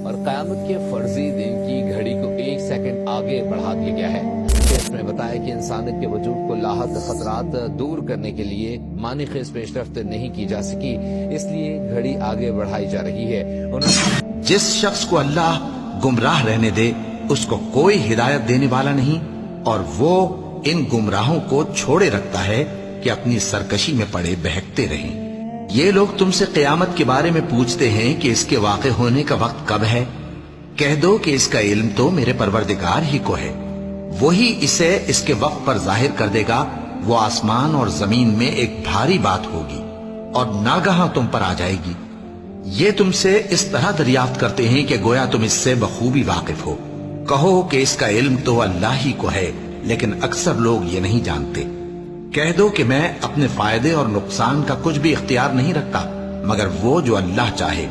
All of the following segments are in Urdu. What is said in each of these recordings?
اور قیامت کے فرضی دن کی گھڑی کو 1 سیکنڈ آگے بڑھا دیا گیا ہے۔ اس میں بتایا کہ انسانیت کے وجود کو لاحق خطرات دور کرنے کے لیے معنی خیز پیش رفت نہیں کی جا سکی، اس لیے گھڑی آگے بڑھائی جا رہی ہے۔ جس شخص کو اللہ گمراہ رہنے دے اس کو کوئی ہدایت دینے والا نہیں، اور وہ ان گمراہوں کو چھوڑے رکھتا ہے کہ اپنی سرکشی میں پڑے بہکتے رہیں۔ یہ لوگ تم سے قیامت کے بارے میں پوچھتے ہیں کہ اس کے واقع ہونے کا وقت کب ہے؟ کہہ دو کہ اس کا علم تو میرے پروردگار ہی کو ہے، وہی اسے اس کے وقت پر ظاہر کر دے گا۔ وہ آسمان اور زمین میں ایک بھاری بات ہوگی اور ناگہاں تم پر آ جائے گی۔ یہ تم سے اس طرح دریافت کرتے ہیں کہ گویا تم اس سے بخوبی واقف ہو۔ کہو کہ اس کا علم تو اللہ ہی کو ہے، لیکن اکثر لوگ یہ نہیں جانتے۔ کہہ دو کہ میں اپنے فائدے اور نقصان کا کچھ بھی اختیار نہیں رکھتا مگر وہ جو اللہ چاہے،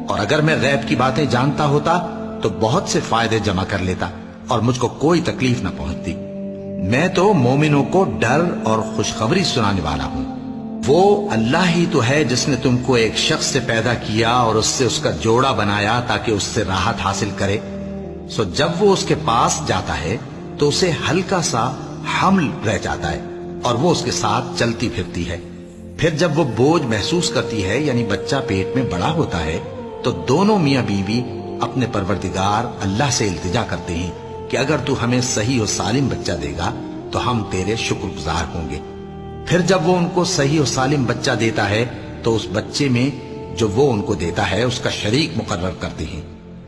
اور اگر میں غیب کی باتیں جانتا ہوتا تو بہت سے فائدے جمع کر لیتا اور مجھ کو کوئی تکلیف نہ پہنچتی۔ میں تو مومنوں کو ڈر اور خوشخبری سنانے والا ہوں۔ وہ اللہ ہی تو ہے جس نے تم کو ایک شخص سے پیدا کیا اور اس سے اس کا جوڑا بنایا تاکہ اس سے راحت حاصل کرے۔ سو جب وہ اس کے پاس جاتا ہے تو اسے ہلکا سا حمل رہ جاتا ہے اور وہ اس کے ساتھ چلتی پھرتی ہے۔ پھر جب وہ بوجھ محسوس کرتی ہے یعنی بچہ پیٹ میں بڑا ہوتا ہے تو دونوں میاں بیوی اپنے پروردگار اللہ سے التجا کرتے ہیں کہ اگر تو ہمیں صحیح و سالم بچہ دے گا تو ہم تیرے شکر گزار ہوں گے۔ پھر جب وہ ان کو صحیح و سالم بچہ دیتا ہے تو اس بچے میں جو وہ ان کو دیتا ہے اس کا شریک مقرر کرتے ہیں۔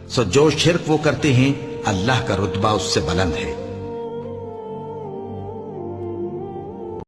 سو جو شرک وہ کرتے ہیں اللہ کا رتبہ اس سے بلند ہے۔